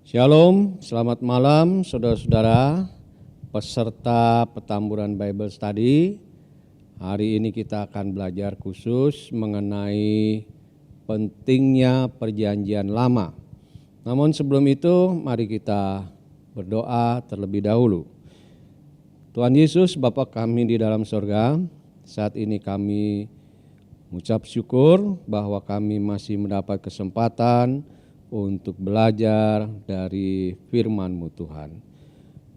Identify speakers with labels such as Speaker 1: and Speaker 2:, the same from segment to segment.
Speaker 1: Shalom, selamat malam saudara-saudara peserta Petamburan Bible Study. Hari ini kita akan belajar khusus mengenai pentingnya perjanjian lama. Namun sebelum itu mari kita berdoa terlebih dahulu. Tuhan Yesus, Bapa kami di dalam sorga, saat ini kami mengucap syukur bahwa kami masih mendapat kesempatan untuk belajar dari firman-Mu Tuhan.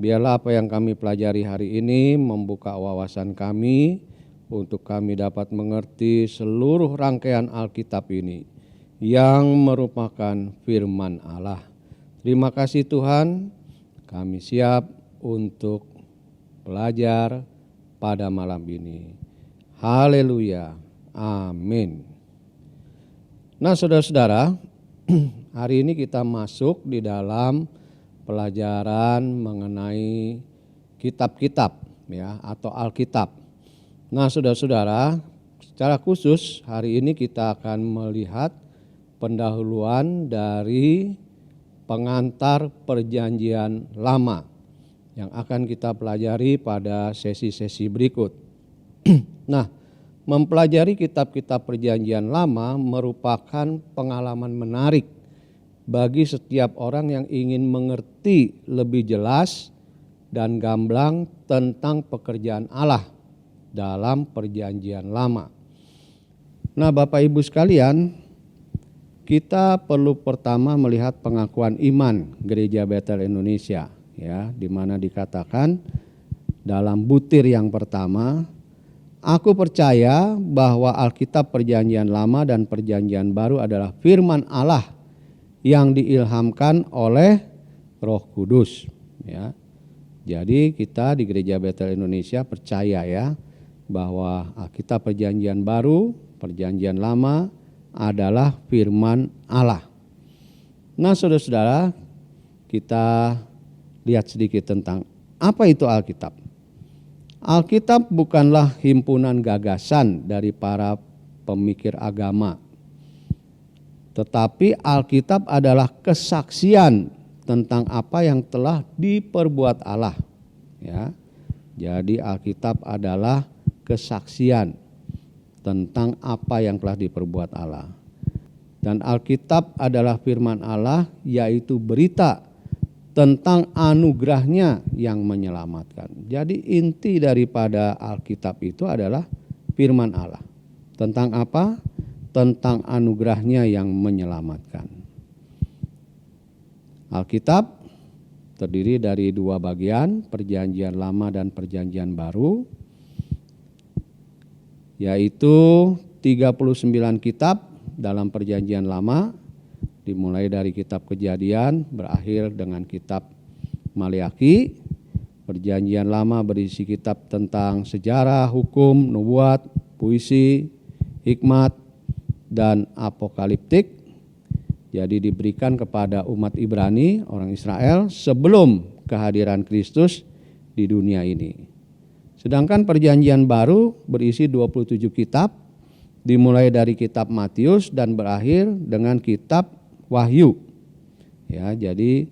Speaker 1: Biarlah apa yang kami pelajari hari ini membuka wawasan kami untuk kami dapat mengerti seluruh rangkaian Alkitab ini yang merupakan firman Allah. Terima kasih Tuhan, kami siap untuk belajar pada malam ini. Haleluya, amin. Nah saudara-saudara, hari ini kita masuk di dalam pelajaran mengenai kitab-kitab ya atau Alkitab. Nah, saudara-saudara, secara khusus hari ini kita akan melihat pendahuluan dari pengantar perjanjian lama yang akan kita pelajari pada sesi-sesi berikut. Nah, mempelajari kitab-kitab perjanjian lama merupakan pengalaman menarik bagi setiap orang yang ingin mengerti lebih jelas dan gamblang tentang pekerjaan Allah dalam perjanjian lama. Nah, Bapak Ibu sekalian, kita perlu pertama melihat pengakuan iman Gereja Bethel Indonesia ya, di mana dikatakan dalam butir yang pertama, aku percaya bahwa Alkitab Perjanjian Lama dan Perjanjian Baru adalah firman Allah yang diilhamkan oleh Roh Kudus. Ya. Jadi kita di Gereja Bethel Indonesia percaya ya bahwa Alkitab Perjanjian Baru, Perjanjian Lama adalah firman Allah. Nah saudara-saudara, kita lihat sedikit tentang apa itu Alkitab. Alkitab bukanlah himpunan gagasan dari para pemikir agama, tetapi Alkitab adalah kesaksian tentang apa yang telah diperbuat Allah. Ya, jadi Alkitab adalah kesaksian tentang apa yang telah diperbuat Allah. Dan Alkitab adalah firman Allah, yaitu berita tentang anugerahnya yang menyelamatkan. Jadi inti daripada Alkitab itu adalah firman Allah. Tentang apa? Tentang anugerahnya yang menyelamatkan. Alkitab terdiri dari dua bagian, Perjanjian Lama dan Perjanjian Baru, yaitu 39 kitab dalam Perjanjian Lama, dimulai dari kitab Kejadian, berakhir dengan kitab Maleakhi. Perjanjian Lama berisi kitab tentang sejarah, hukum, nubuat, puisi, hikmat, dan apokaliptik. Jadi diberikan kepada umat Ibrani, orang Israel, sebelum kehadiran Kristus di dunia ini. Sedangkan Perjanjian Baru berisi 27 kitab, dimulai dari kitab Matius dan berakhir dengan kitab Wahyu. Ya, jadi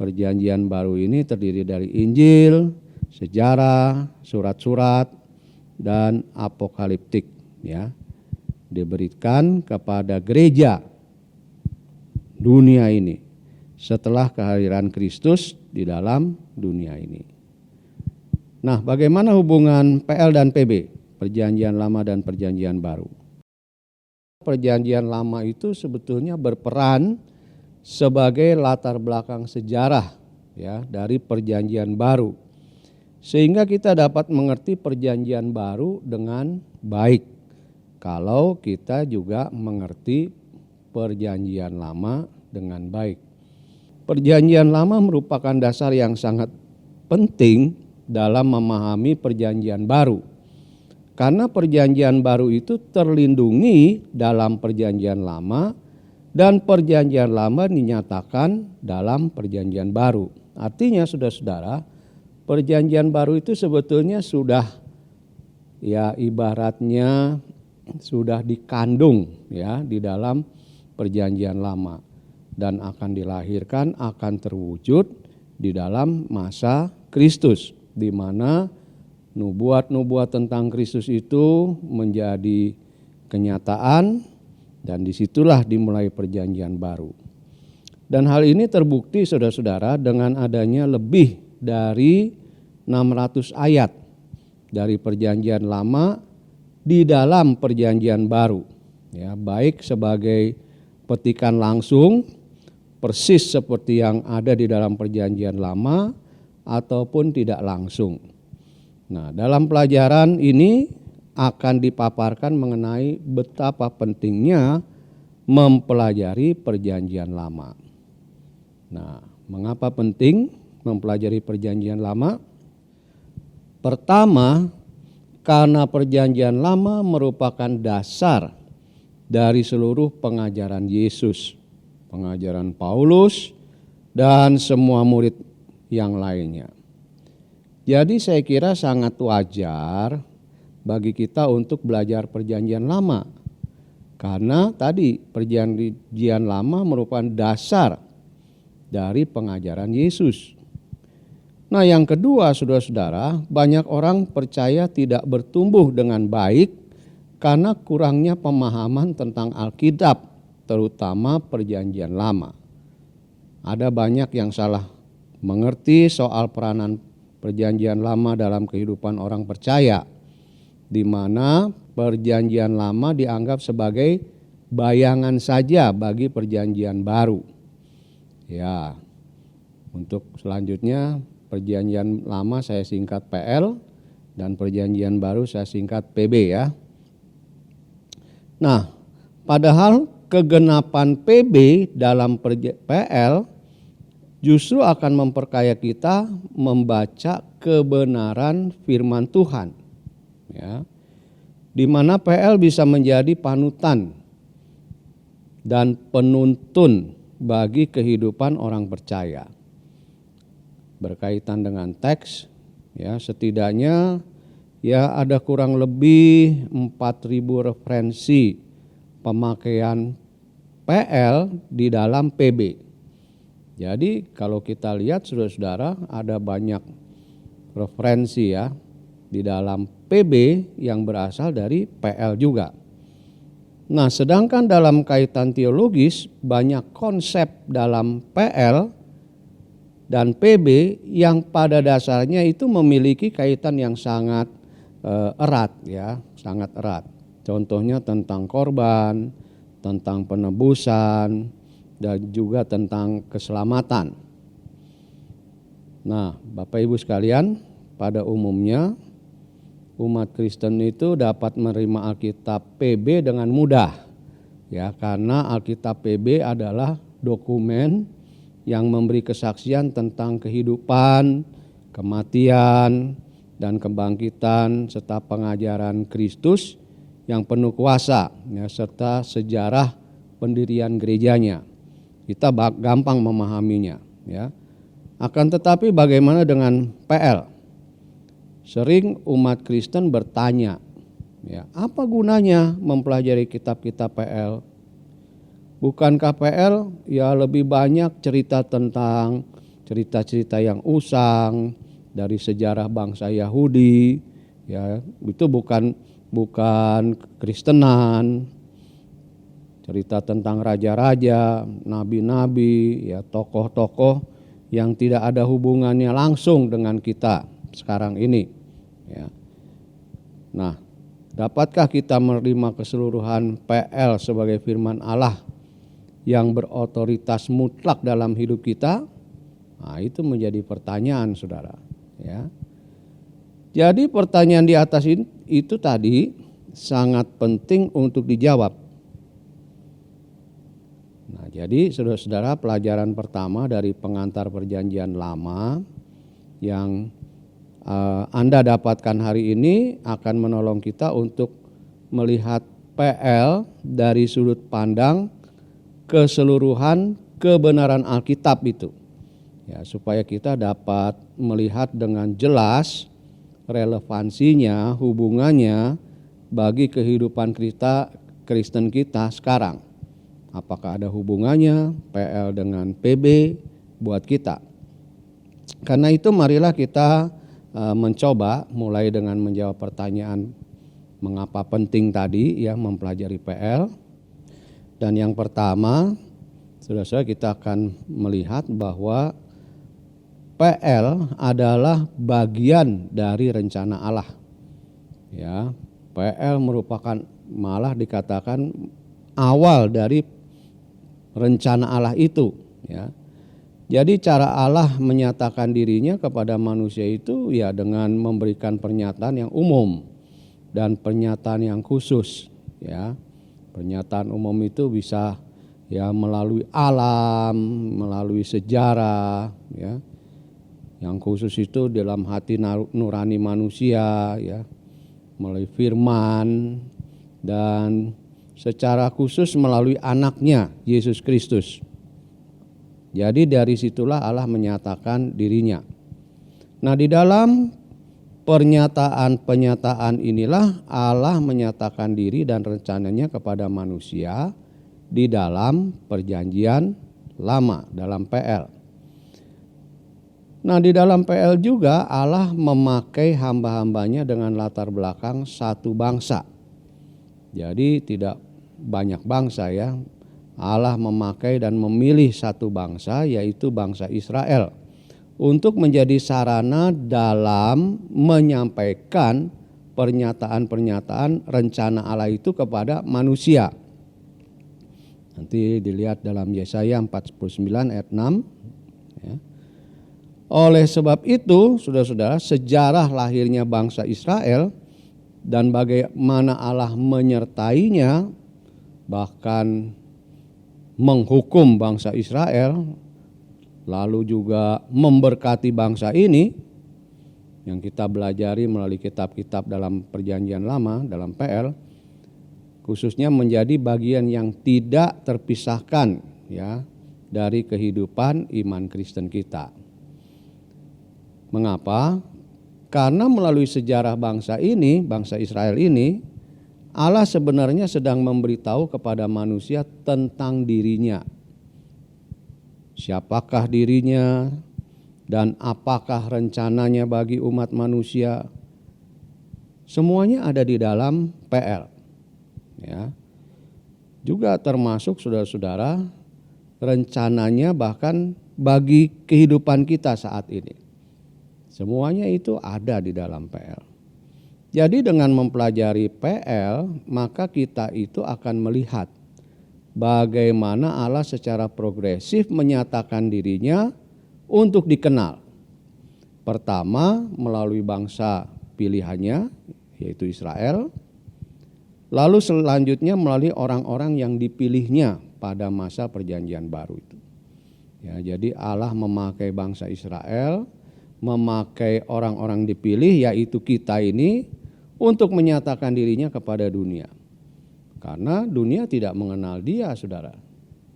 Speaker 1: Perjanjian Baru ini terdiri dari Injil, sejarah, surat-surat, dan apokaliptik. Ya, diberikan kepada gereja dunia ini setelah kehadiran Kristus di dalam dunia ini. Nah, bagaimana hubungan PL dan PB, Perjanjian Lama dan Perjanjian Baru? Perjanjian Lama itu sebetulnya berperan sebagai latar belakang sejarah ya dari Perjanjian Baru, sehingga kita dapat mengerti Perjanjian Baru dengan baik kalau kita juga mengerti Perjanjian Lama dengan baik. Perjanjian Lama merupakan dasar yang sangat penting dalam memahami Perjanjian Baru. Karena Perjanjian Baru itu terlindungi dalam Perjanjian Lama dan Perjanjian Lama dinyatakan dalam Perjanjian Baru. Artinya saudara-saudara, Perjanjian Baru itu sebetulnya sudah ya ibaratnya sudah dikandung ya di dalam Perjanjian Lama. dan akan dilahirkan, akan terwujud di dalam masa Kristus, di mana nubuat-nubuat tentang Kristus itu menjadi kenyataan, dan disitulah dimulai perjanjian baru. Dan hal ini terbukti saudara-saudara dengan adanya lebih dari 600 ayat dari perjanjian lama di dalam perjanjian baru, ya, baik sebagai petikan langsung persis seperti yang ada di dalam perjanjian lama ataupun tidak langsung. Nah, dalam pelajaran ini akan dipaparkan mengenai betapa pentingnya mempelajari perjanjian lama. Nah, mengapa penting mempelajari perjanjian lama? Pertama, karena perjanjian lama merupakan dasar dari seluruh pengajaran Yesus, pengajaran Paulus, dan semua murid yang lainnya. Jadi saya kira sangat wajar bagi kita untuk belajar perjanjian lama. Karena tadi perjanjian lama merupakan dasar dari pengajaran Yesus. Nah, yang kedua, saudara-saudara, banyak orang percaya tidak bertumbuh dengan baik karena kurangnya pemahaman tentang Alkitab, terutama perjanjian lama. Ada banyak yang salah mengerti soal peranan perjanjian lama dalam kehidupan orang percaya, di mana perjanjian lama dianggap sebagai bayangan saja bagi perjanjian baru. Ya, untuk selanjutnya perjanjian lama saya singkat PL dan perjanjian baru saya singkat PB ya. Nah, padahal kegenapan PB dalam PL justru akan memperkaya kita membaca kebenaran firman Tuhan. Ya. Di mana PL bisa menjadi panutan dan penuntun bagi kehidupan orang percaya. Berkaitan dengan teks, ya, setidaknya ya ada kurang lebih 4.000 referensi pemakaian PL di dalam PB. Jadi kalau kita lihat saudara-saudara, ada banyak referensi ya di dalam PB yang berasal dari PL juga. Nah, sedangkan dalam kaitan teologis banyak konsep dalam PL dan PB yang pada dasarnya itu memiliki kaitan yang sangat erat ya, sangat erat. Contohnya tentang korban, tentang penebusan, dan juga tentang keselamatan. Nah, Bapak Ibu sekalian, pada umumnya umat Kristen itu dapat menerima Alkitab PB dengan mudah. Ya, karena Alkitab PB adalah dokumen yang memberi kesaksian tentang kehidupan, kematian, dan kebangkitan serta pengajaran Kristus yang penuh kuasa, ya, serta sejarah pendirian gerejanya. Kita gampang memahaminya, ya. Akan tetapi bagaimana dengan PL? Sering umat Kristen bertanya, ya, apa gunanya mempelajari kitab-kitab PL? Bukankah PL ya lebih banyak cerita tentang cerita-cerita yang usang dari sejarah bangsa Yahudi, ya, itu bukan Kristenan. Cerita tentang raja-raja, nabi-nabi, ya, tokoh-tokoh yang tidak ada hubungannya langsung dengan kita sekarang ini. Ya. Nah, dapatkah kita menerima keseluruhan PL sebagai firman Allah yang berotoritas mutlak dalam hidup kita? Nah, itu menjadi pertanyaan, saudara. Ya. Jadi pertanyaan di atas itu tadi sangat penting untuk dijawab. Nah, jadi saudara-saudara, pelajaran pertama dari pengantar perjanjian lama yang Anda dapatkan hari ini akan menolong kita untuk melihat PL dari sudut pandang keseluruhan kebenaran Alkitab itu. Ya, supaya kita dapat melihat dengan jelas relevansinya, hubungannya bagi kehidupan kita, Kristen kita sekarang. Apakah ada hubungannya PL dengan PB buat kita? Karena itu marilah kita mencoba mulai dengan menjawab pertanyaan mengapa penting tadi ya mempelajari PL. Dan yang pertama, saudara-saudara, kita akan melihat bahwa PL adalah bagian dari rencana Allah. Ya, PL merupakan malah dikatakan awal dari rencana Allah itu, ya. Jadi cara Allah menyatakan dirinya kepada manusia itu ya dengan memberikan pernyataan yang umum dan pernyataan yang khusus, ya. Pernyataan umum itu bisa ya melalui alam, melalui sejarah, ya. Yang khusus itu dalam hati nurani manusia, ya, melalui firman, dan secara khusus melalui anaknya Yesus Kristus. Jadi dari situlah Allah menyatakan dirinya. Nah, di dalam pernyataan inilah Allah menyatakan diri dan rencananya kepada manusia di dalam perjanjian lama, dalam PL. Nah, di dalam PL juga Allah memakai hamba-hambanya dengan latar belakang satu bangsa. Jadi tidak banyak bangsa, ya. Allah memakai dan memilih satu bangsa, yaitu bangsa Israel, untuk menjadi sarana dalam menyampaikan pernyataan-pernyataan rencana Allah itu kepada manusia. Nanti dilihat dalam Yesaya 49 ayat 6, ya. Oleh sebab itu, saudara-saudara, sejarah lahirnya bangsa Israel dan bagaimana Allah menyertainya, bahkan menghukum bangsa Israel, lalu juga memberkati bangsa ini, yang kita belajari melalui kitab-kitab dalam perjanjian lama, dalam PL, khususnya menjadi bagian yang tidak terpisahkan, ya, dari kehidupan iman Kristen kita. Mengapa? Karena melalui sejarah bangsa ini, bangsa Israel ini, Allah sebenarnya sedang memberitahu kepada manusia tentang dirinya. Siapakah dirinya dan apakah rencananya bagi umat manusia? Semuanya ada di dalam PL. Ya. Juga termasuk, saudara-saudara, rencananya bahkan bagi kehidupan kita saat ini. Semuanya itu ada di dalam PL. Jadi dengan mempelajari PL, maka kita itu akan melihat bagaimana Allah secara progresif menyatakan dirinya untuk dikenal. Pertama melalui bangsa pilihannya, yaitu Israel. Lalu selanjutnya melalui orang-orang yang dipilihnya pada masa perjanjian baru itu. Ya, jadi Allah memakai bangsa Israel, memakai orang-orang dipilih, yaitu kita ini, untuk menyatakan dirinya kepada dunia. Karena dunia tidak mengenal dia, saudara.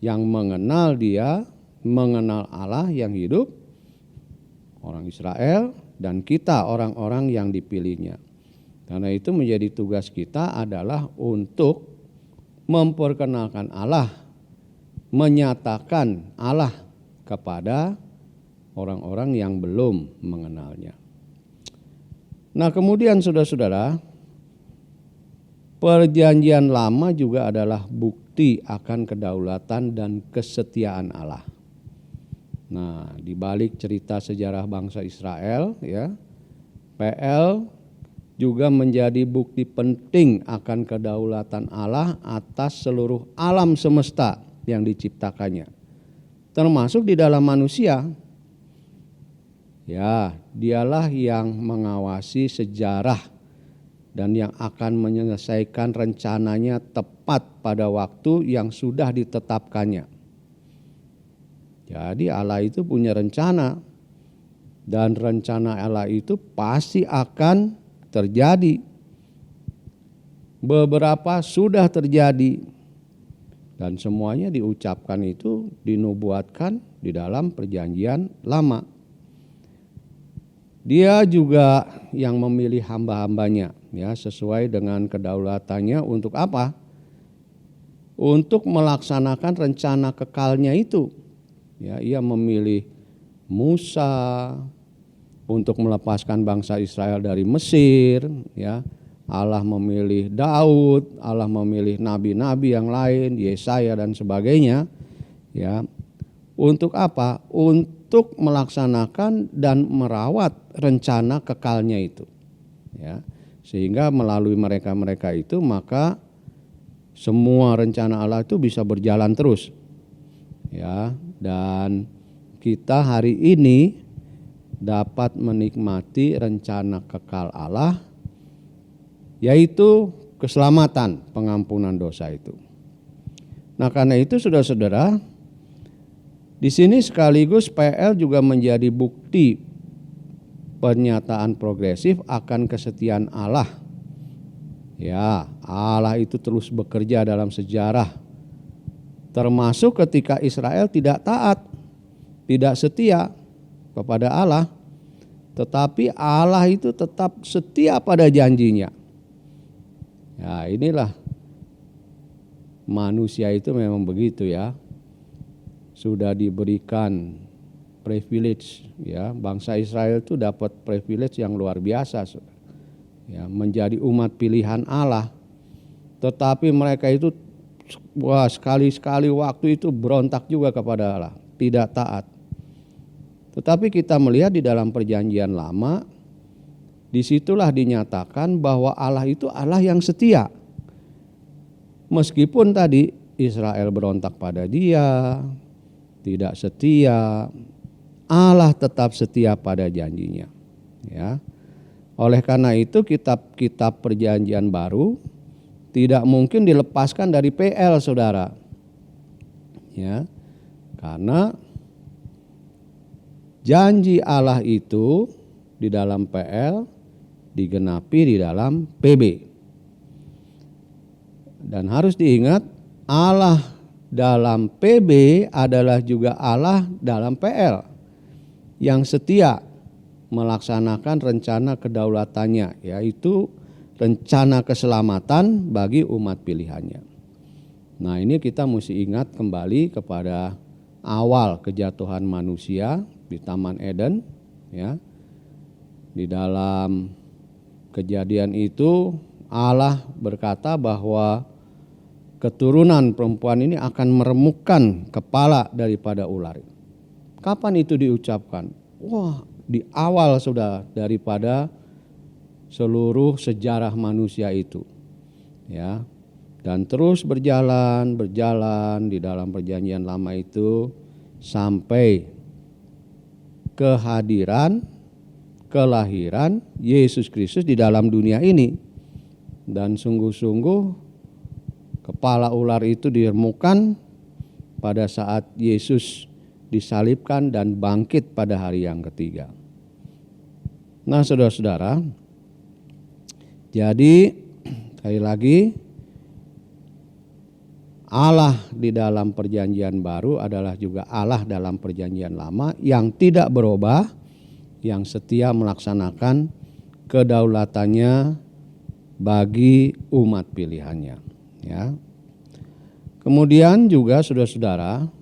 Speaker 1: Yang mengenal dia, mengenal Allah yang hidup, orang Israel, dan kita orang-orang yang dipilihnya. Karena itu menjadi tugas kita adalah untuk memperkenalkan Allah, menyatakan Allah kepada orang-orang yang belum mengenalnya. Nah, kemudian saudara-saudara, perjanjian lama juga adalah bukti akan kedaulatan dan kesetiaan Allah. Nah, di balik cerita sejarah bangsa Israel, ya, PL juga menjadi bukti penting akan kedaulatan Allah atas seluruh alam semesta yang diciptakannya, termasuk di dalam manusia. Ya, dialah yang mengawasi sejarah dan yang akan menyelesaikan rencananya tepat pada waktu yang sudah ditetapkannya. Jadi Allah itu punya rencana, dan rencana Allah itu pasti akan terjadi. Beberapa sudah terjadi, dan semuanya diucapkan itu dinubuatkan di dalam perjanjian lama. Dia juga yang memilih hamba-hambanya, ya, sesuai dengan kedaulatannya untuk apa? untuk melaksanakan rencana kekalnya itu. Ya, ia memilih Musa untuk melepaskan bangsa Israel dari Mesir, ya. Allah memilih Daud, Allah memilih nabi-nabi yang lain, Yesaya dan sebagainya, ya. Untuk apa? Untuk melaksanakan dan merawat rencana kekalnya itu, ya. Sehingga melalui mereka-mereka itu maka semua rencana Allah itu bisa berjalan terus, ya. Dan kita hari ini dapat menikmati rencana kekal Allah, yaitu keselamatan, pengampunan dosa itu. Nah, karena itu saudara-saudara, di sini sekaligus PL juga menjadi bukti pernyataan progresif akan kesetiaan Allah. Ya, Allah itu terus bekerja dalam sejarah, termasuk ketika Israel tidak taat, tidak setia kepada Allah, tetapi Allah itu tetap setia pada janjinya. Ya, inilah manusia itu memang begitu, ya. Sudah diberikan privilege, ya. Bangsa Israel itu dapat privilege yang luar biasa, ya, menjadi umat pilihan Allah. Tetapi mereka itu sekali-sekali waktu itu berontak juga kepada Allah, tidak taat. Tetapi kita melihat di dalam perjanjian lama, disitulah dinyatakan bahwa Allah itu Allah yang setia. Meskipun tadi Israel berontak pada Dia, tidak setia, Allah tetap setia pada janjinya. Ya. Oleh karena itu kitab-kitab perjanjian baru tidak mungkin dilepaskan dari PL, saudara. Ya. Karena janji Allah itu di dalam PL digenapi di dalam PB. Dan harus diingat, Allah dalam PB adalah juga Allah dalam PL yang setia melaksanakan rencana kedaulatannya, yaitu rencana keselamatan bagi umat pilihannya. Nah, ini kita mesti ingat kembali kepada awal kejatuhan manusia di Taman Eden, ya. Di dalam kejadian itu Allah berkata bahwa keturunan perempuan ini akan meremukkan kepala daripada ular. Kapan itu diucapkan? Wah, di awal sudah daripada seluruh sejarah manusia itu. Ya. Dan terus berjalan di dalam perjanjian lama itu sampai kelahiran Yesus Kristus di dalam dunia ini. Dan sungguh-sungguh kepala ular itu diremukkan pada saat Yesus disalibkan dan bangkit pada hari yang ketiga. Nah, saudara-saudara, jadi sekali lagi Allah di dalam perjanjian baru adalah juga Allah dalam perjanjian lama yang tidak berubah, yang setia melaksanakan kedaulatannya bagi umat pilihannya, ya. Kemudian juga saudara-saudara,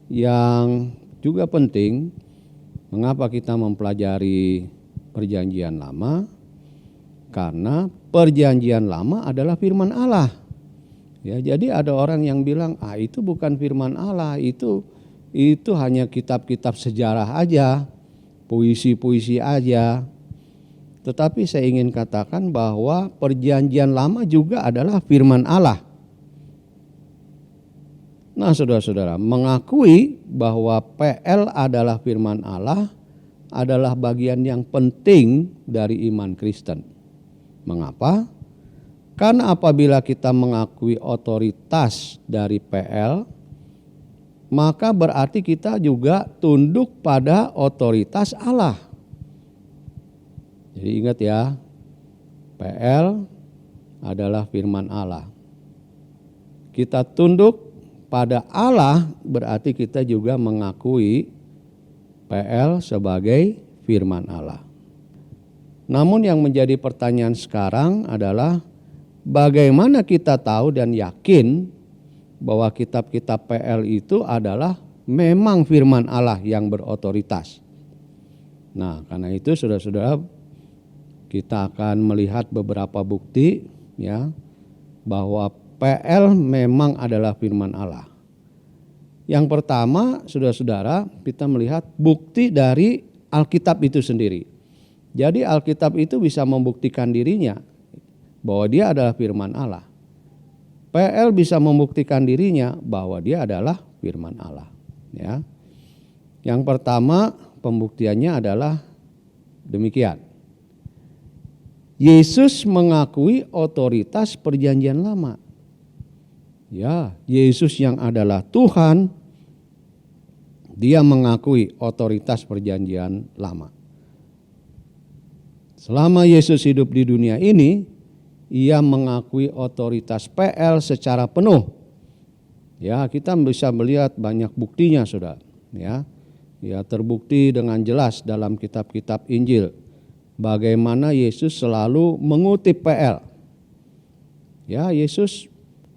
Speaker 1: yang juga penting, mengapa kita mempelajari perjanjian lama? Karena perjanjian lama adalah firman Allah. Ya, jadi ada orang yang bilang, itu bukan firman Allah, itu hanya kitab-kitab sejarah aja, puisi-puisi aja. Tetapi saya ingin katakan bahwa perjanjian lama juga adalah firman Allah. Nah, saudara-saudara, mengakui bahwa PL adalah firman Allah adalah bagian yang penting dari iman Kristen. Mengapa? Karena apabila kita mengakui otoritas dari PL, maka berarti kita juga tunduk pada otoritas Allah. Jadi ingat ya, PL adalah firman Allah. Kita tunduk pada Allah berarti kita juga mengakui PL sebagai firman Allah. Namun yang menjadi pertanyaan sekarang adalah bagaimana kita tahu dan yakin bahwa kitab-kitab PL itu adalah memang firman Allah yang berotoritas. Nah, karena itu saudara-saudara, kita akan melihat beberapa bukti ya bahwa PL memang adalah firman Allah. Yang pertama, saudara-saudara, kita melihat bukti dari Alkitab itu sendiri. Jadi Alkitab itu bisa membuktikan dirinya bahwa dia adalah firman Allah. PL bisa membuktikan dirinya bahwa dia adalah firman Allah. Ya. Yang pertama, pembuktiannya adalah demikian. Yesus mengakui otoritas perjanjian lama. Ya, Yesus yang adalah Tuhan, dia mengakui otoritas perjanjian lama. Selama Yesus hidup di dunia ini, ia mengakui otoritas PL secara penuh. Ya, kita bisa melihat banyak buktinya, Saudara. Ya, terbukti dengan jelas dalam kitab-kitab Injil bagaimana Yesus selalu mengutip PL. Ya, Yesus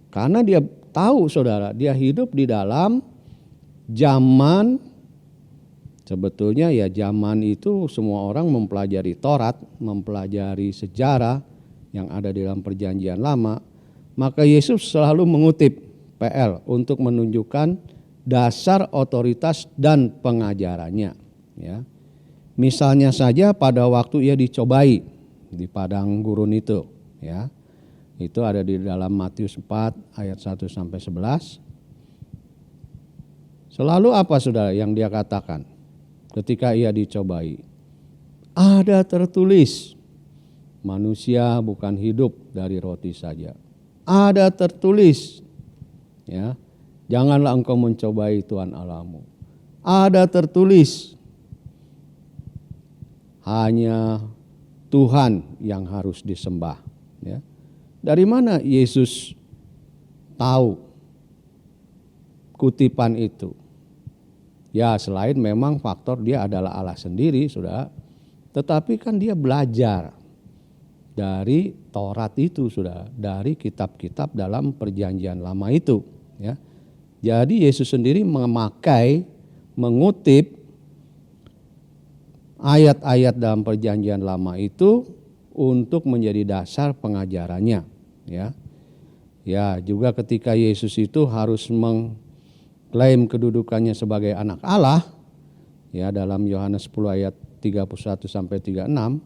Speaker 1: karena dia tahu, Saudara, dia hidup di dalam zaman, sebetulnya ya zaman itu semua orang mempelajari Taurat, mempelajari sejarah yang ada di dalam perjanjian lama, maka Yesus selalu mengutip PL untuk menunjukkan dasar otoritas dan pengajarannya. Ya. Misalnya saja pada waktu ia dicobai di padang gurun itu, ya. Itu ada di dalam Matius 4 ayat 1 sampai 11. Selalu apa, Saudara, yang dia katakan ketika ia dicobai? Ada tertulis, manusia bukan hidup dari roti saja. Ada tertulis, ya, janganlah engkau mencobai Tuhan Allahmu. Ada tertulis, hanya Tuhan yang harus disembah. Ya. Dari mana Yesus tahu kutipan itu? Ya, selain memang faktor dia adalah Allah sendiri, Saudara, tetapi kan dia belajar dari Taurat itu, Saudara, dari kitab-kitab dalam perjanjian lama itu, ya. Jadi Yesus sendiri mengutip ayat-ayat dalam perjanjian lama itu untuk menjadi dasar pengajarannya, ya. Ya, juga ketika Yesus itu harus mengklaim kedudukannya sebagai anak Allah, ya, dalam Yohanes 10 ayat 31 sampai 36,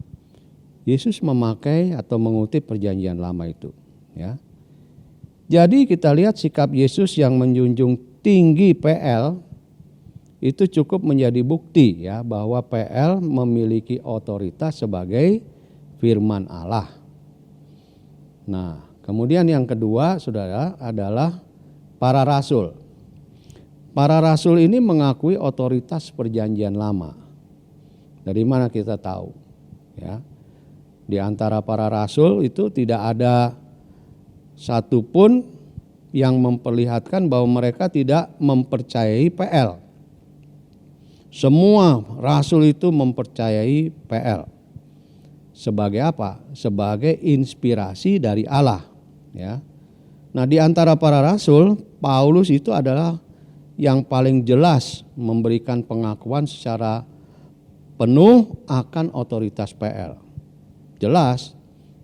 Speaker 1: Yesus memakai atau mengutip perjanjian lama itu, ya. Jadi kita lihat sikap Yesus yang menjunjung tinggi PL itu cukup menjadi bukti, ya, bahwa PL memiliki otoritas sebagai firman Allah. Nah, kemudian yang kedua, Saudara, adalah para rasul. Para rasul ini mengakui otoritas perjanjian lama. Dari mana kita tahu? Ya, di antara para rasul itu tidak ada satupun yang memperlihatkan bahwa mereka tidak mempercayai PL. Semua rasul itu mempercayai PL. Sebagai apa? Sebagai inspirasi dari Allah. Ya. Nah, di antara para rasul, Paulus itu adalah yang paling jelas memberikan pengakuan secara penuh akan otoritas PL. Jelas,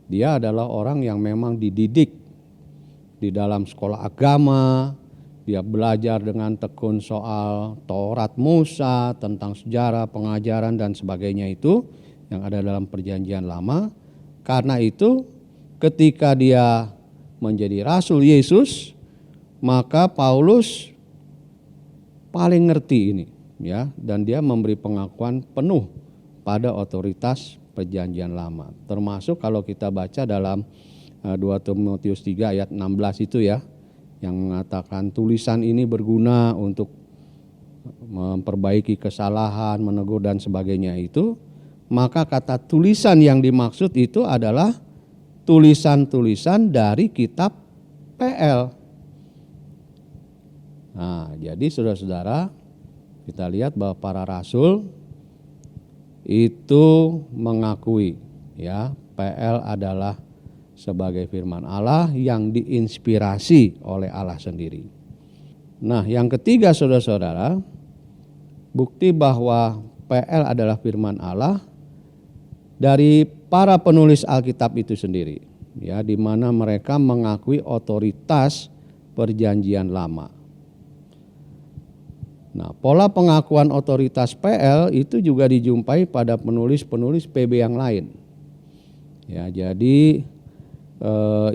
Speaker 1: dia adalah orang yang memang dididik di dalam sekolah agama. Dia belajar dengan tekun soal Taurat Musa, tentang sejarah, pengajaran dan sebagainya itu yang ada dalam perjanjian lama. Karena itu ketika dia menjadi rasul Yesus, maka Paulus paling ngerti ini, ya, dan dia memberi pengakuan penuh pada otoritas perjanjian lama. Termasuk kalau kita baca dalam 2 Timotius 3 ayat 16 itu, ya, yang mengatakan tulisan ini berguna untuk memperbaiki kesalahan, menegur dan sebagainya itu. Maka kata tulisan yang dimaksud itu adalah tulisan-tulisan dari kitab PL. Nah, jadi saudara-saudara, kita lihat bahwa para rasul itu mengakui, ya, PL adalah sebagai firman Allah yang diinspirasi oleh Allah sendiri. Nah, yang ketiga saudara-saudara, bukti bahwa PL adalah firman Allah dari para penulis Alkitab itu sendiri, ya, di mana mereka mengakui otoritas Perjanjian Lama. Nah, pola pengakuan otoritas PL itu juga dijumpai pada penulis-penulis PB yang lain. Ya, jadi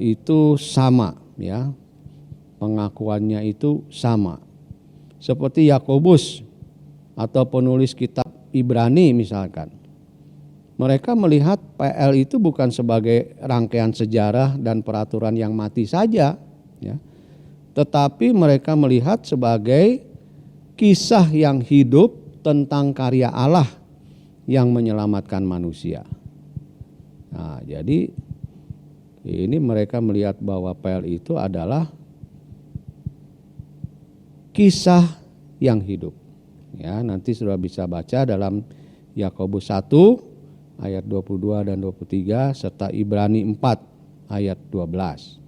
Speaker 1: itu sama, ya, pengakuannya itu sama. Seperti Yakobus atau penulis kitab Ibrani misalkan. Mereka melihat PL itu bukan sebagai rangkaian sejarah dan peraturan yang mati saja, ya, tetapi mereka melihat sebagai kisah yang hidup tentang karya Allah yang menyelamatkan manusia. Nah, jadi ini mereka melihat bahwa PL itu adalah kisah yang hidup. Ya, nanti sudah bisa baca dalam Yakobus 1 ayat 22 dan 23 serta Ibrani 4 ayat 12.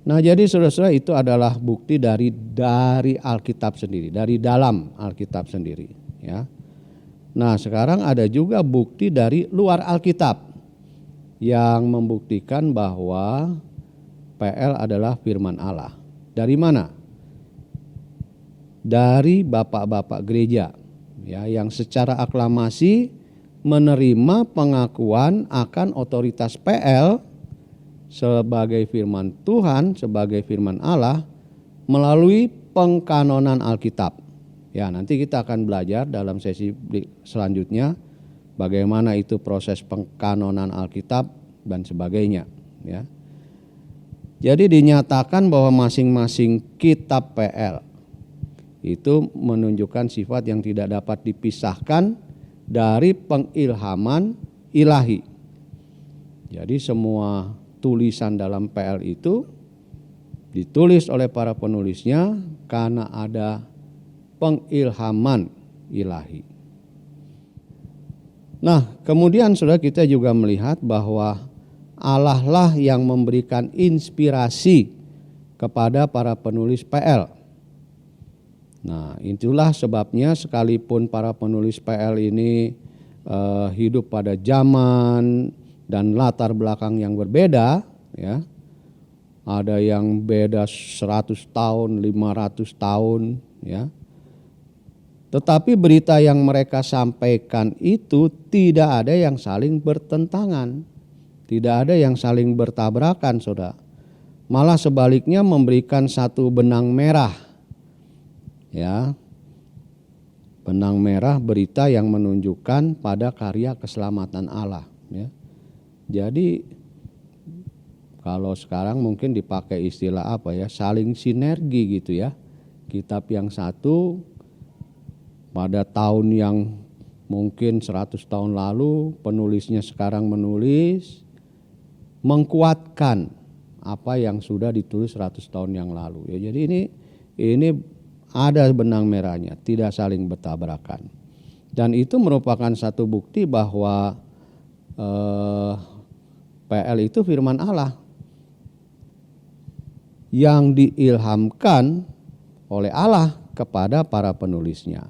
Speaker 1: Nah, jadi saudara-saudara, itu adalah bukti dari Alkitab sendiri, dari dalam Alkitab sendiri, ya. Nah, sekarang ada juga bukti dari luar Alkitab yang membuktikan bahwa PL adalah firman Allah. Dari mana? Dari bapak-bapak gereja, ya, yang secara aklamasi menerima pengakuan akan otoritas PL sebagai firman Tuhan, sebagai firman Allah melalui pengkanonan Alkitab. Ya, nanti kita akan belajar dalam sesi selanjutnya bagaimana itu proses pengkanonan Alkitab dan sebagainya, ya. Jadi dinyatakan bahwa masing-masing kitab PL itu menunjukkan sifat yang tidak dapat dipisahkan dari pengilhaman ilahi. Jadi semua tulisan dalam PL itu ditulis oleh para penulisnya karena ada pengilhaman ilahi. Nah, kemudian saudara, kita juga melihat bahwa Allah lah yang memberikan inspirasi kepada para penulis PL. Nah, itulah sebabnya sekalipun para penulis PL ini hidup pada zaman dan latar belakang yang berbeda, ya. Ada yang beda 100 tahun, 500 tahun, ya. Tetapi berita yang mereka sampaikan itu tidak ada yang saling bertentangan, tidak ada yang saling bertabrakan, saudara. Malah sebaliknya memberikan satu benang merah, ya, benang merah berita yang menunjukkan pada karya keselamatan Allah, ya. Jadi kalau sekarang mungkin dipakai istilah apa, ya, saling sinergi gitu, ya. Kitab yang satu pada tahun yang mungkin 100 tahun lalu penulisnya sekarang menulis mengkuatkan apa yang sudah ditulis 100 tahun yang lalu, ya. Jadi ini ada benang merahnya, tidak saling bertabrakan. Dan itu merupakan satu bukti bahwa PL itu firman Allah yang diilhamkan oleh Allah kepada para penulisnya.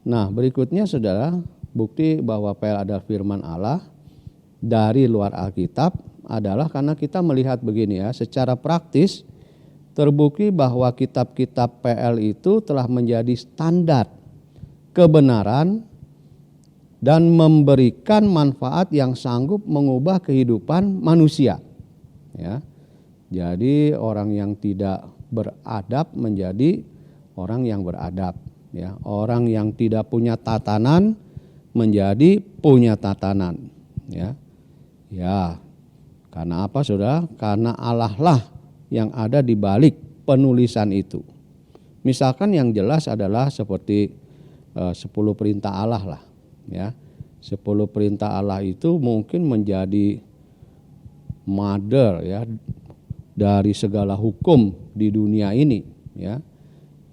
Speaker 1: Nah, berikutnya saudara, bukti bahwa PL adalah firman Allah dari luar Alkitab adalah karena kita melihat begini, ya, secara praktis terbukti bahwa kitab-kitab PL itu telah menjadi standar kebenaran dan memberikan manfaat yang sanggup mengubah kehidupan manusia, ya. Jadi orang yang tidak beradab menjadi orang yang beradab, ya. Orang yang tidak punya tatanan menjadi punya tatanan, ya. Ya, karena apa, saudara? Karena Allah lah yang ada di balik penulisan itu. Misalkan yang jelas adalah seperti 10 perintah Allah lah, ya. 10 perintah Allah itu mungkin menjadi mother, ya, dari segala hukum di dunia ini, ya,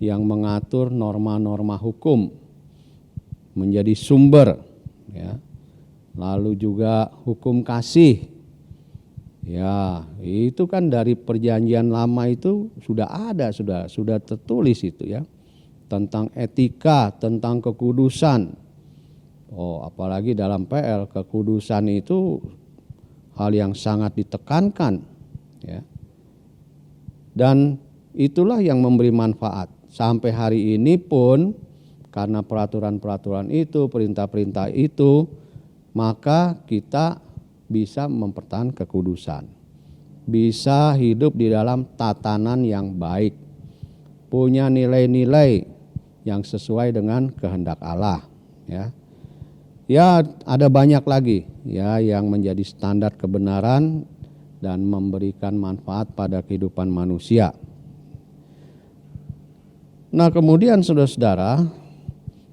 Speaker 1: yang mengatur norma-norma hukum, menjadi sumber, ya. Lalu juga hukum kasih Ya, itu kan dari perjanjian lama itu sudah ada, sudah tertulis itu ya. Tentang etika, tentang kekudusan. Oh, apalagi dalam PL, kekudusan itu hal yang sangat ditekankan ya. Dan itulah yang memberi manfaat. Sampai hari ini pun karena peraturan-peraturan itu, perintah-perintah itu, maka kita bisa mempertahankan kekudusan. Bisa hidup di dalam tatanan yang baik. Punya nilai-nilai yang sesuai dengan kehendak Allah ya. Ya, ada banyak lagi ya yang menjadi standar kebenaran dan memberikan manfaat pada kehidupan manusia. Nah, kemudian saudara-saudara,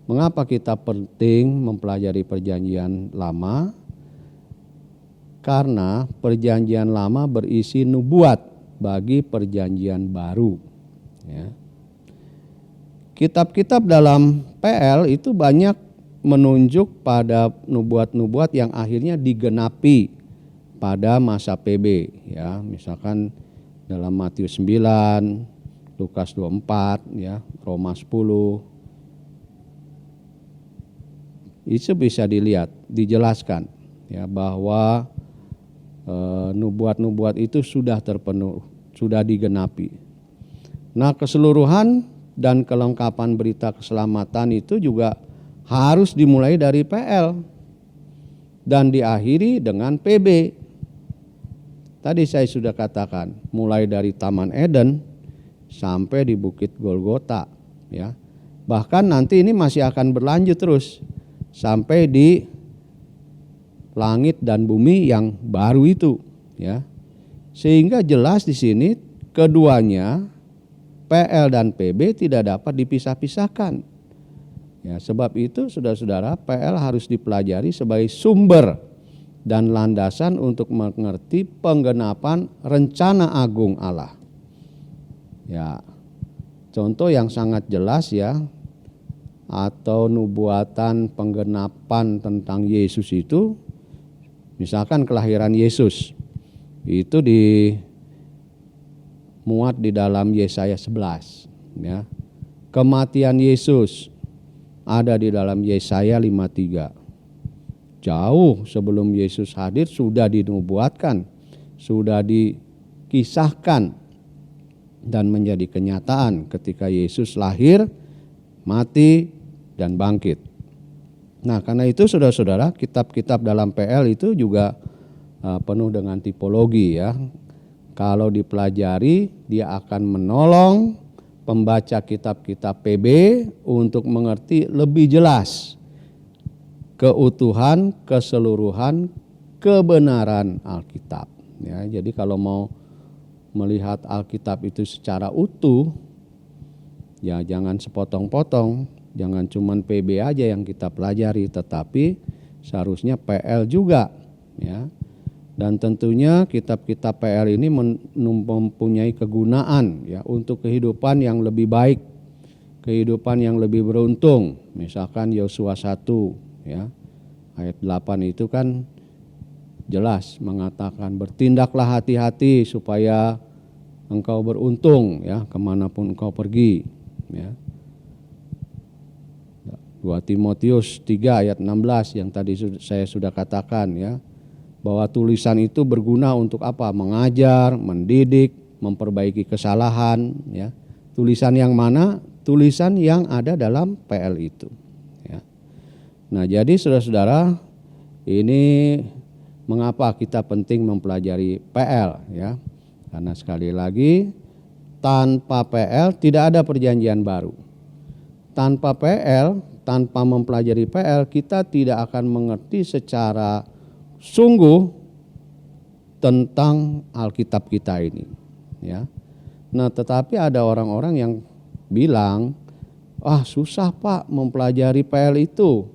Speaker 1: mengapa kita penting mempelajari perjanjian lama? Karena perjanjian lama berisi nubuat bagi perjanjian baru. Ya. Kitab-kitab dalam PL itu banyak menunjuk pada nubuat-nubuat yang akhirnya digenapi pada masa PB. Ya, misalkan dalam Matius 9, Lukas 24, ya, Roma 10. Itu bisa dilihat, dijelaskan ya bahwa nubuat-nubuat itu sudah terpenuhi, sudah digenapi. Nah, keseluruhan dan kelengkapan berita keselamatan itu juga harus dimulai dari PL dan diakhiri dengan PB. Tadi saya sudah katakan, mulai dari Taman Eden sampai di Bukit Golgota ya. Bahkan nanti ini masih akan berlanjut terus sampai di langit dan bumi yang baru itu ya. Sehingga jelas di sini keduanya PL dan PB tidak dapat dipisah-pisahkan. Ya, sebab itu saudara-saudara, PL harus dipelajari sebagai sumber dan landasan untuk mengerti penggenapan rencana agung Allah. Ya, contoh yang sangat jelas ya, atau nubuatan penggenapan tentang Yesus itu, misalkan kelahiran Yesus, itu dimuat di dalam Yesaya 11. Ya. Kematian Yesus ada di dalam Yesaya 53. Jauh sebelum Yesus hadir sudah dinubuatkan, sudah dikisahkan dan menjadi kenyataan ketika Yesus lahir, mati, dan bangkit. Nah, karena itu saudara-saudara, kitab-kitab dalam PL itu juga penuh dengan tipologi ya. Kalau dipelajari, dia akan menolong pembaca kitab-kitab PB untuk mengerti lebih jelas keutuhan, keseluruhan, kebenaran Alkitab. Ya, jadi kalau mau melihat Alkitab itu secara utuh, ya jangan sepotong-potong. Jangan cuma PB aja yang kita pelajari, tetapi seharusnya PL juga ya. Dan tentunya kitab-kitab PL ini mempunyai kegunaan ya untuk kehidupan yang lebih baik, kehidupan yang lebih beruntung. Misalkan Yosua 1 ya, ayat 8 itu kan jelas mengatakan bertindaklah hati-hati supaya engkau beruntung ya kemanapun engkau pergi ya. 2 Timotius 3 ayat 16 yang tadi saya sudah katakan ya, bahwa tulisan itu berguna untuk apa? Mengajar, mendidik, memperbaiki kesalahan ya. Tulisan yang mana? Tulisan yang ada dalam PL itu ya. Nah, jadi saudara-saudara, ini mengapa kita penting mempelajari PL ya? Karena sekali lagi, tanpa PL tidak ada perjanjian baru. Tanpa PL, tanpa mempelajari PL, kita tidak akan mengerti secara sungguh tentang Alkitab kita ini ya. Nah, tetapi ada orang-orang yang bilang, susah Pak mempelajari PL itu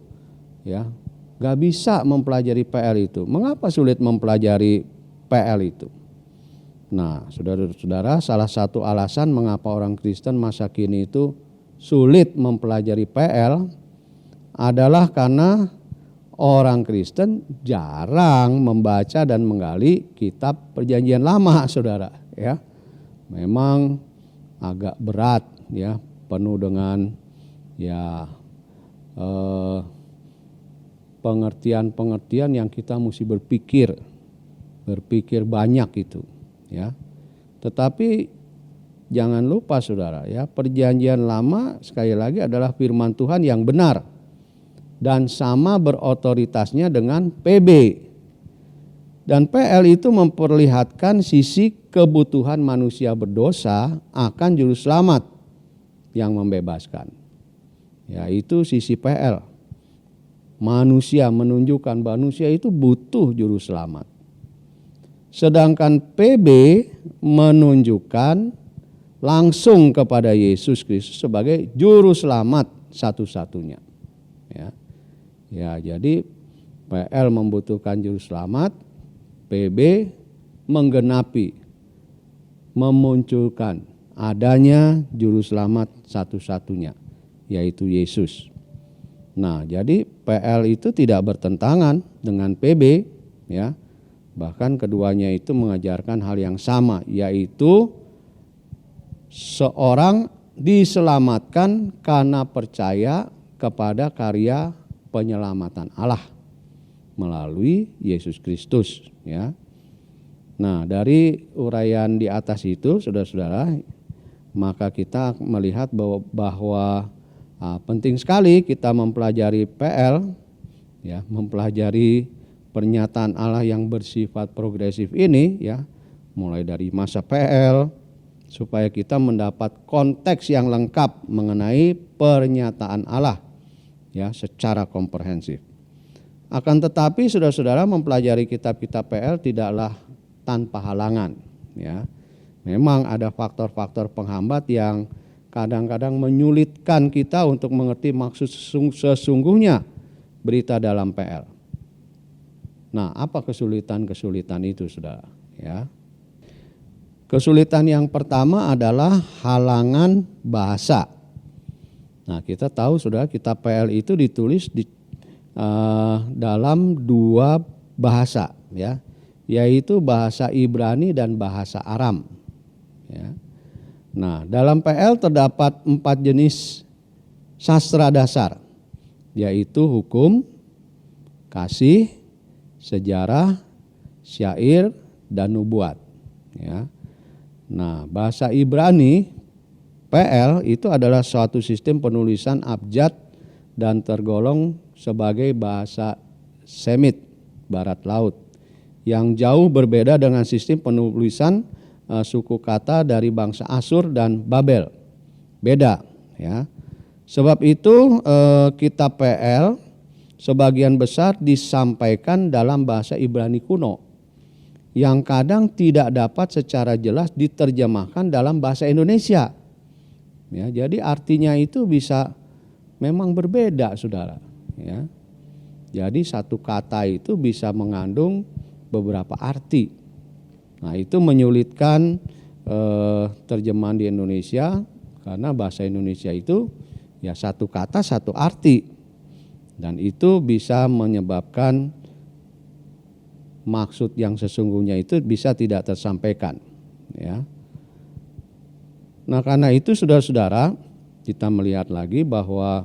Speaker 1: ya, gak bisa mempelajari PL itu. Mengapa sulit mempelajari PL itu? Nah, saudara-saudara, salah satu alasan mengapa orang Kristen masa kini itu sulit mempelajari PL adalah karena orang Kristen jarang membaca dan menggali kitab Perjanjian Lama, saudara, ya. Memang agak berat, ya, penuh dengan ya pengertian-pengertian yang kita mesti berpikir banyak itu, ya. Tetapi jangan lupa, saudara, ya, Perjanjian Lama sekali lagi adalah firman Tuhan yang benar dan sama berotoritasnya dengan PB. Dan PL itu memperlihatkan sisi kebutuhan manusia berdosa akan juru selamat yang membebaskan. Yaitu sisi PL. Manusia menunjukkan manusia itu butuh juru selamat. Sedangkan PB menunjukkan langsung kepada Yesus Kristus sebagai juru selamat satu-satunya. Ya, jadi PL membutuhkan juru selamat, PB menggenapi, memunculkan adanya juru selamat satu-satunya, yaitu Yesus. Nah, jadi PL itu tidak bertentangan dengan PB, ya. Bahkan keduanya itu mengajarkan hal yang sama, yaitu seorang diselamatkan karena percaya kepada karya penyelamatan Allah melalui Yesus Kristus, ya. Nah, dari uraian di atas itu, saudara-saudara, maka kita melihat bahwa penting sekali kita mempelajari PL, ya, mempelajari pernyataan Allah yang bersifat progresif ini, ya, mulai dari masa PL, supaya kita mendapat konteks yang lengkap mengenai pernyataan Allah, ya, secara komprehensif. Akan tetapi saudara-saudara, mempelajari kitab-kitab PL tidaklah tanpa halangan, ya. Memang ada faktor-faktor penghambat yang kadang-kadang menyulitkan kita untuk mengerti maksud sesungguhnya berita dalam PL. Nah, apa kesulitan-kesulitan itu, saudara? Ya. Kesulitan yang pertama adalah halangan bahasa. Nah, kita tahu, saudara, kitab PL itu ditulis dalam dua bahasa, ya, yaitu bahasa Ibrani dan bahasa Aram. Ya. Nah, dalam PL terdapat 4 jenis sastra dasar, yaitu hukum, kasih, sejarah, syair, dan nubuat. Ya. Nah, bahasa Ibrani PL itu adalah suatu sistem penulisan abjad dan tergolong sebagai bahasa Semit Barat Laut yang jauh berbeda dengan sistem penulisan suku kata dari bangsa Asyur dan Babel. Beda, ya. Sebab itu kitab PL sebagian besar disampaikan dalam bahasa Ibrani kuno yang kadang tidak dapat secara jelas diterjemahkan dalam bahasa Indonesia. Ya, jadi artinya itu bisa memang berbeda, saudara. Ya. Jadi satu kata itu bisa mengandung beberapa arti. Nah, itu menyulitkan terjemahan di Indonesia karena bahasa Indonesia itu ya satu kata satu arti, dan itu bisa menyebabkan maksud yang sesungguhnya itu bisa tidak tersampaikan, ya. Nah, karena itu saudara-saudara, kita melihat lagi bahwa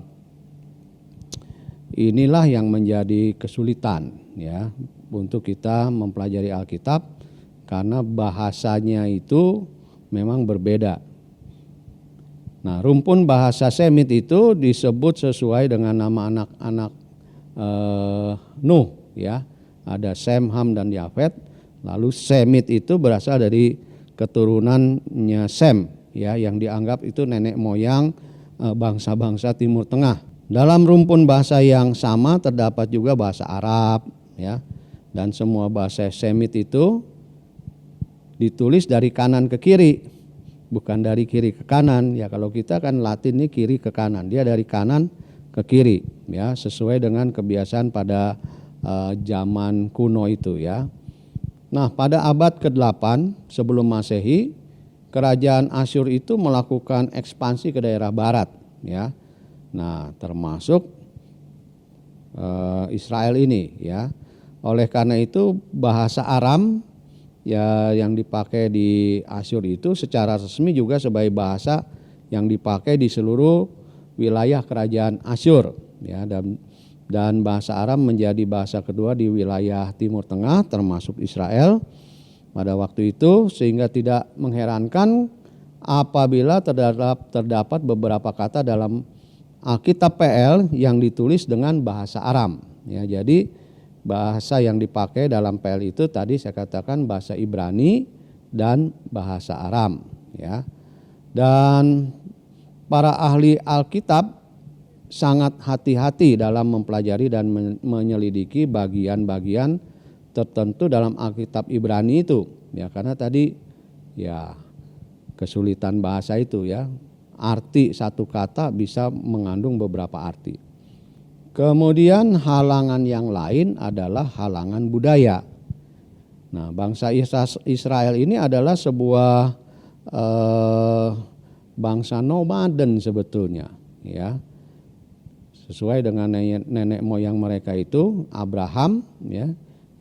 Speaker 1: inilah yang menjadi kesulitan, ya, untuk kita mempelajari Alkitab karena bahasanya itu memang berbeda. Nah, rumpun bahasa Semit itu disebut sesuai dengan nama anak-anak Nuh, ya. Ada Sem, Ham, dan Yafet. Lalu Semit itu berasal dari keturunannya Sem, ya, yang dianggap itu nenek moyang bangsa-bangsa Timur Tengah. Dalam rumpun bahasa yang sama terdapat juga bahasa Arab, ya. Dan semua bahasa Semit itu ditulis dari kanan ke kiri, bukan dari kiri ke kanan. Ya, kalau kita kan Latin ini kiri ke kanan, dia dari kanan ke kiri, ya, sesuai dengan kebiasaan pada zaman kuno itu, ya. Nah, pada abad ke-8 sebelum Masehi, kerajaan Asyur itu melakukan ekspansi ke daerah barat, ya. Nah, termasuk Israel ini ya. Oleh karena itu bahasa Aram ya yang dipakai di Asyur itu secara resmi juga sebagai bahasa yang dipakai di seluruh wilayah kerajaan Asyur ya, dan bahasa Aram menjadi bahasa kedua di wilayah Timur Tengah termasuk Israel pada waktu itu, sehingga tidak mengherankan apabila terdapat beberapa kata dalam Alkitab PL yang ditulis dengan bahasa Aram ya. Jadi bahasa yang dipakai dalam PL itu tadi saya katakan bahasa Ibrani dan bahasa Aram ya. Dan para ahli Alkitab sangat hati-hati dalam mempelajari dan menyelidiki bagian-bagian tertentu dalam Alkitab Ibrani itu ya, karena tadi ya kesulitan bahasa itu ya. Arti satu kata bisa mengandung beberapa arti. Kemudian halangan yang lain adalah halangan budaya. Nah, bangsa Israel ini adalah sebuah bangsa nomaden sebetulnya ya. Sesuai dengan nenek moyang mereka itu Abraham ya,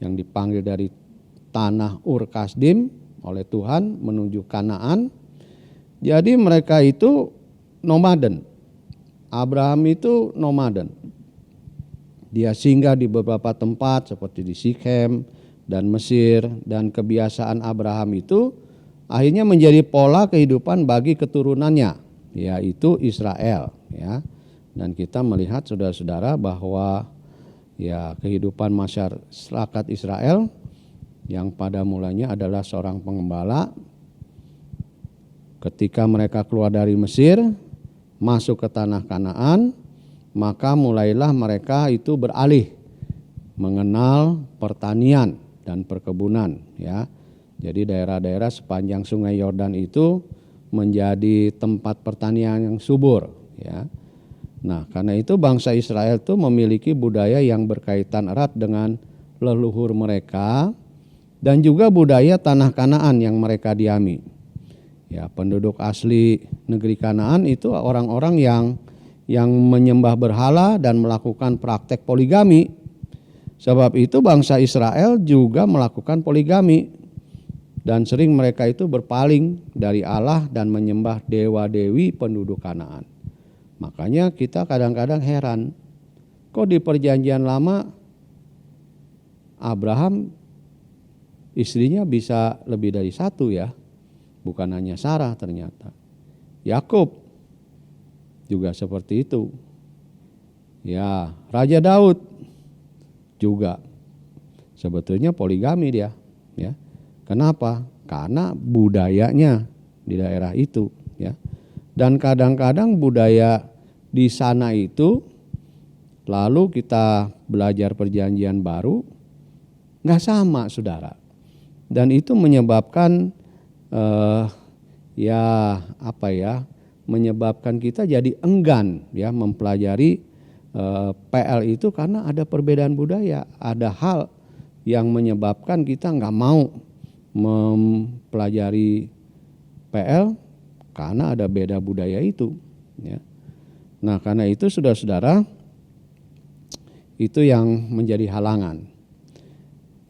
Speaker 1: yang dipanggil dari tanah Ur Kasdim oleh Tuhan menuju Kanaan. Jadi mereka itu nomaden. Abraham itu nomaden. Dia singgah di beberapa tempat seperti di Sikhem dan Mesir, dan kebiasaan Abraham itu akhirnya menjadi pola kehidupan bagi keturunannya, yaitu Israel ya. Dan kita melihat saudara-saudara bahwa ya kehidupan masyarakat Israel yang pada mulanya adalah seorang pengembala, ketika mereka keluar dari Mesir masuk ke tanah Kanaan, maka mulailah mereka itu beralih mengenal pertanian dan perkebunan ya. Jadi daerah-daerah sepanjang Sungai Yordan itu menjadi tempat pertanian yang subur ya. Nah, karena itu bangsa Israel itu memiliki budaya yang berkaitan erat dengan leluhur mereka dan juga budaya tanah Kanaan yang mereka diami. Ya, penduduk asli negeri Kanaan itu orang-orang yang menyembah berhala dan melakukan praktek poligami. Sebab itu bangsa Israel juga melakukan poligami. Dan sering mereka itu berpaling dari Allah dan menyembah dewa-dewi penduduk Kanaan. Makanya kita kadang-kadang heran, kok di perjanjian lama Abraham istrinya bisa lebih dari satu ya. Bukan hanya Sarah ternyata. Yakub juga seperti itu. Ya, Raja Daud juga sebetulnya poligami dia, ya. Kenapa? Karena budayanya di daerah itu, ya. Dan kadang-kadang budaya di sana itu lalu kita belajar perjanjian baru nggak sama, saudara. Dan itu menyebabkan menyebabkan kita jadi enggan ya mempelajari PL itu karena ada perbedaan budaya, ada hal yang menyebabkan kita nggak mau mempelajari PL karena ada beda budaya itu. Ya. Nah, karena itu saudara-saudara itu yang menjadi halangan.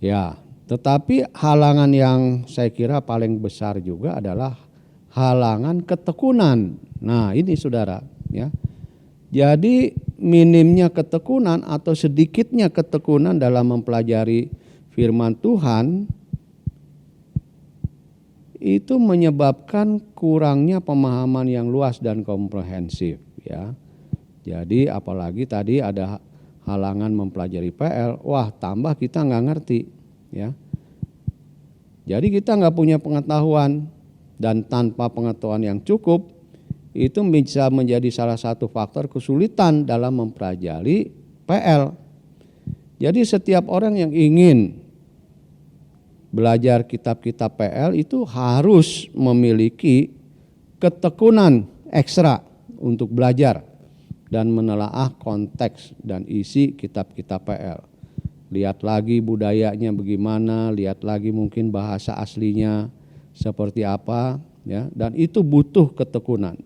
Speaker 1: Ya, tetapi halangan yang saya kira paling besar juga adalah halangan ketekunan. Nah, ini saudara, ya. Jadi minimnya ketekunan atau sedikitnya ketekunan dalam mempelajari firman Tuhan itu menyebabkan kurangnya pemahaman yang luas dan komprehensif, ya. Jadi apalagi tadi ada halangan mempelajari PL, wah tambah kita nggak ngerti, ya. Jadi kita nggak punya pengetahuan, dan tanpa pengetahuan yang cukup itu bisa menjadi salah satu faktor kesulitan dalam mempelajari PL. Jadi setiap orang yang ingin belajar kitab-kitab PL itu harus memiliki ketekunan ekstra untuk belajar dan menelaah konteks dan isi kitab-kitab PL. Lihat lagi budayanya bagaimana, lihat lagi mungkin bahasa aslinya seperti apa, ya, dan itu butuh ketekunan.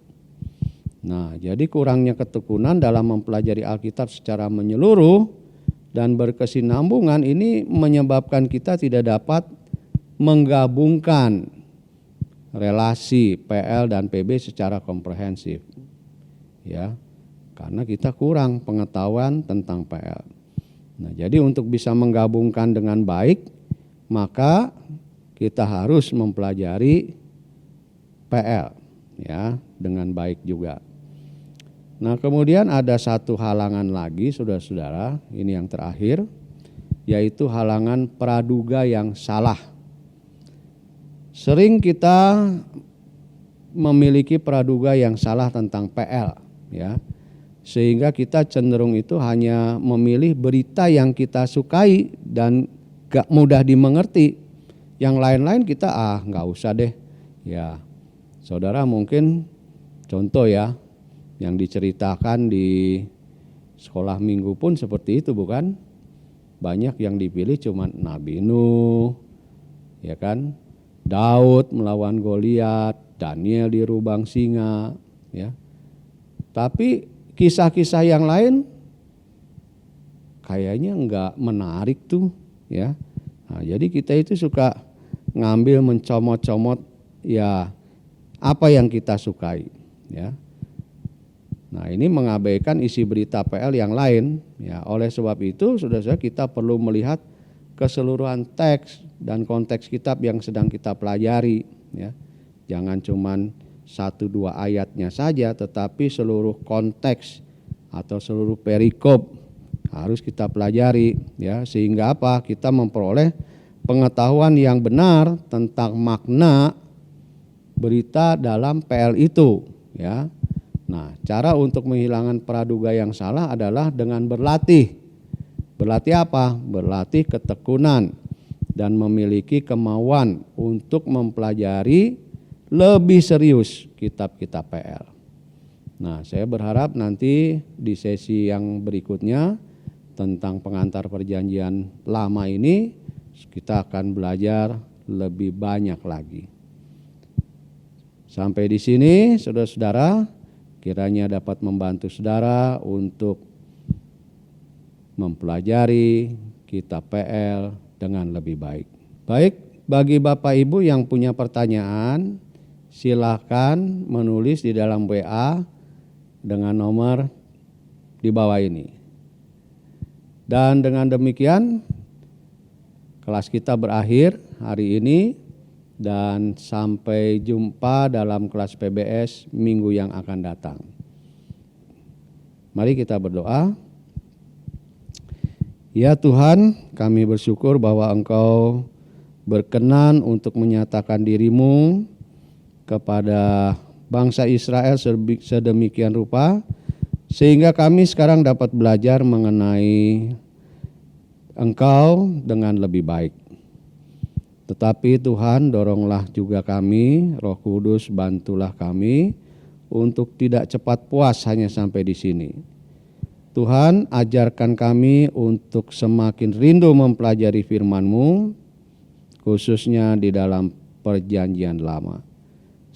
Speaker 1: Nah, jadi kurangnya ketekunan dalam mempelajari Alkitab secara menyeluruh dan berkesinambungan ini menyebabkan kita tidak dapat menggabungkan relasi PL dan PB secara komprehensif. Ya, karena kita kurang pengetahuan tentang PL. Nah, jadi untuk bisa menggabungkan dengan baik, maka kita harus mempelajari PL ya dengan baik juga. Nah, kemudian ada satu halangan lagi, saudara-saudara, ini yang terakhir, yaitu halangan praduga yang salah. Sering kita memiliki praduga yang salah tentang PL, ya, sehingga kita cenderung itu hanya memilih berita yang kita sukai dan gak mudah dimengerti. Yang lain-lain kita nggak usah deh. Ya, saudara mungkin contoh ya, yang diceritakan di sekolah minggu pun seperti itu bukan? Banyak yang dipilih cuma Nabi Nuh, ya kan? Daud melawan Goliat, Daniel di lubang singa, ya. Tapi kisah-kisah yang lain kayaknya enggak menarik tuh, ya. Nah, jadi kita itu suka ngambil mencomot-comot ya apa yang kita sukai, ya. Nah, ini mengabaikan isi berita PL yang lain, ya. Oleh sebab itu, saudara-saudara, kita perlu melihat keseluruhan teks dan konteks kitab yang sedang kita pelajari, ya. Jangan cuman 1-2 ayatnya saja, tetapi seluruh konteks atau seluruh perikop harus kita pelajari, ya, sehingga apa? Kita memperoleh pengetahuan yang benar tentang makna berita dalam PL itu, ya. Nah, cara untuk menghilangkan praduga yang salah adalah dengan berlatih. Berlatih apa? Berlatih ketekunan dan memiliki kemauan untuk mempelajari lebih serius kitab-kitab PL. Nah, saya berharap nanti di sesi yang berikutnya tentang pengantar perjanjian lama ini kita akan belajar lebih banyak lagi. Sampai di sini, saudara-saudara, kiranya dapat membantu saudara untuk mempelajari kitab PL dengan lebih baik. Baik, bagi Bapak Ibu yang punya pertanyaan, silakan menulis di dalam WA dengan nomor di bawah ini. Dan dengan demikian kelas kita berakhir hari ini dan sampai jumpa dalam kelas PBS minggu yang akan datang. Mari kita berdoa. Ya Tuhan, kami bersyukur bahwa Engkau berkenan untuk menyatakan diri-Mu kepada bangsa Israel sedemikian rupa, sehingga kami sekarang dapat belajar mengenai Engkau dengan lebih baik. Tetapi Tuhan, doronglah juga kami, Roh Kudus bantulah kami untuk tidak cepat puas hanya sampai di sini. Tuhan, ajarkan kami untuk semakin rindu mempelajari firman-Mu, khususnya di dalam perjanjian lama,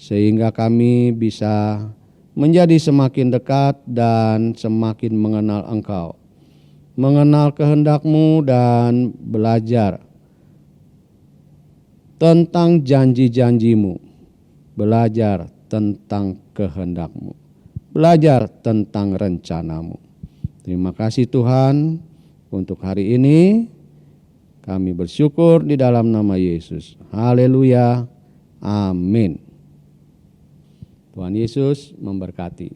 Speaker 1: sehingga kami bisa menjadi semakin dekat dan semakin mengenal Engkau, mengenal kehendak-Mu dan belajar tentang janji-janji-Mu, belajar tentang kehendak-Mu, belajar tentang rencana-Mu. Terima kasih Tuhan untuk hari ini. Kami bersyukur di dalam nama Yesus. Haleluya. Amin. Tuhan Yesus memberkati.